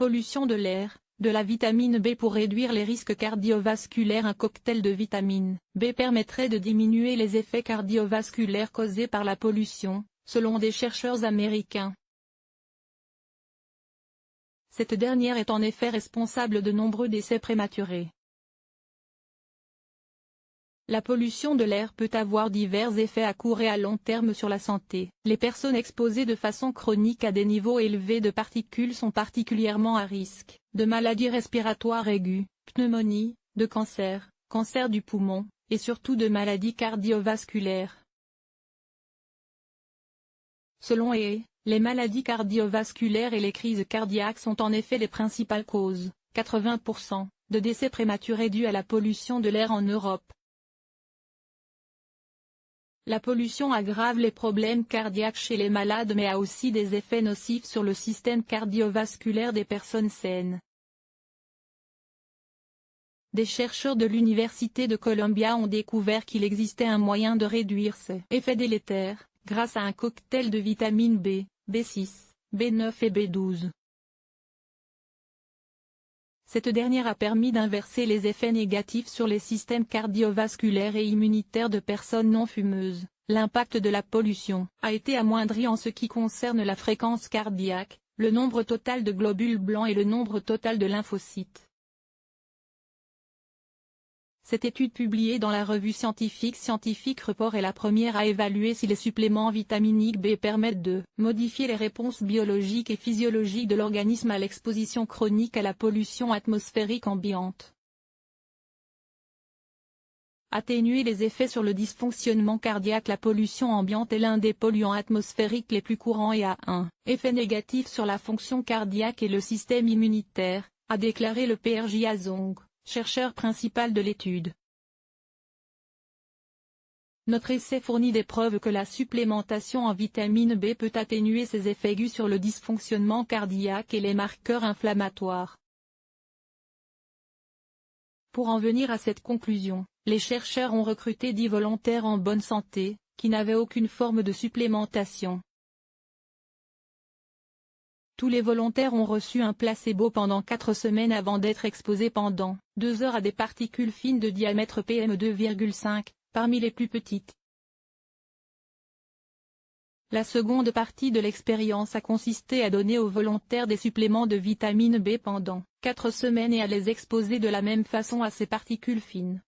pollution de l'air, de la vitamine B pour réduire les risques cardiovasculaires. Un cocktail de vitamine B permettrait de diminuer les effets cardiovasculaires causés par la pollution, selon des chercheurs américains. Cette dernière est en effet responsable de nombreux décès prématurés. La pollution de l'air peut avoir divers effets à court et à long terme sur la santé. Les personnes exposées de façon chronique à des niveaux élevés de particules sont particulièrement à risque de maladies respiratoires aiguës, pneumonie, de cancer, cancer du poumon, et surtout de maladies cardiovasculaires. Selon EE, les maladies cardiovasculaires et les crises cardiaques sont en effet les principales causes, 80%, de décès prématurés dus à la pollution de l'air en Europe. La pollution aggrave les problèmes cardiaques chez les malades mais a aussi des effets nocifs sur le système cardiovasculaire des personnes saines. Des chercheurs de l'Université de Columbia ont découvert qu'il existait un moyen de réduire ces effets délétères, grâce à un cocktail de vitamines B, B6, B9 et B12. Cette dernière a permis d'inverser les effets négatifs sur les systèmes cardiovasculaires et immunitaires de personnes non fumeuses. L'impact de la pollution a été amoindri en ce qui concerne la fréquence cardiaque, le nombre total de globules blancs et le nombre total de lymphocytes. Cette étude publiée dans la revue scientifique Scientific Report est la première à évaluer si les suppléments vitaminiques B permettent de modifier les réponses biologiques et physiologiques de l'organisme à l'exposition chronique à la pollution atmosphérique ambiante. Atténuer les effets sur le dysfonctionnement cardiaque. La pollution ambiante est l'un des polluants atmosphériques les plus courants et a un effet négatif sur la fonction cardiaque et le système immunitaire, a déclaré le Pr Jiazong, chercheur principal de l'étude. Notre essai fournit des preuves que la supplémentation en vitamine B peut atténuer ces effets aigus sur le dysfonctionnement cardiaque et les marqueurs inflammatoires. Pour en venir à cette conclusion, les chercheurs ont recruté 10 volontaires en bonne santé, qui n'avaient aucune forme de supplémentation. Tous les volontaires ont reçu un placebo pendant 4 semaines avant d'être exposés pendant 2 heures à des particules fines de diamètre PM2,5, parmi les plus petites. La seconde partie de l'expérience a consisté à donner aux volontaires des suppléments de vitamine B pendant 4 semaines et à les exposer de la même façon à ces particules fines.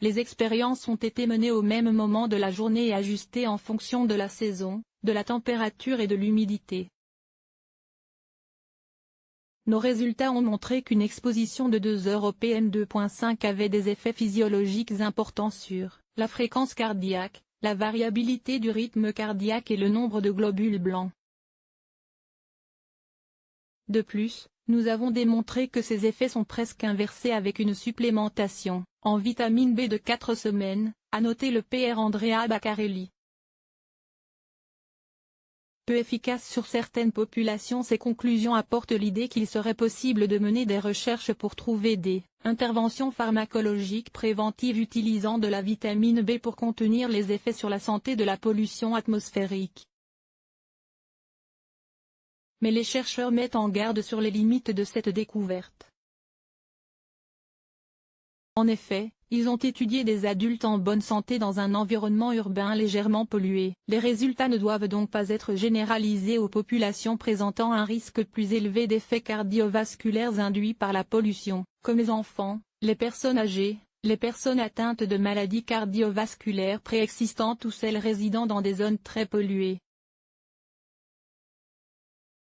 Les expériences ont été menées au même moment de la journée et ajustées en fonction de la saison, de la température et de l'humidité. Nos résultats ont montré qu'une exposition de 2 heures au PM2,5 avait des effets physiologiques importants sur la fréquence cardiaque, la variabilité du rythme cardiaque et le nombre de globules blancs. De plus, nous avons démontré que ces effets sont presque inversés avec une supplémentation en vitamine B de 4 semaines, a noté le Pr Andrea Baccarelli. Peu efficaces sur certaines populations, ces conclusions apportent l'idée qu'il serait possible de mener des recherches pour trouver des interventions pharmacologiques préventives utilisant de la vitamine B pour contenir les effets sur la santé de la pollution atmosphérique. Mais les chercheurs mettent en garde sur les limites de cette découverte. En effet, ils ont étudié des adultes en bonne santé dans un environnement urbain légèrement pollué. Les résultats ne doivent donc pas être généralisés aux populations présentant un risque plus élevé d'effets cardiovasculaires induits par la pollution, comme les enfants, les personnes âgées, les personnes atteintes de maladies cardiovasculaires préexistantes ou celles résidant dans des zones très polluées.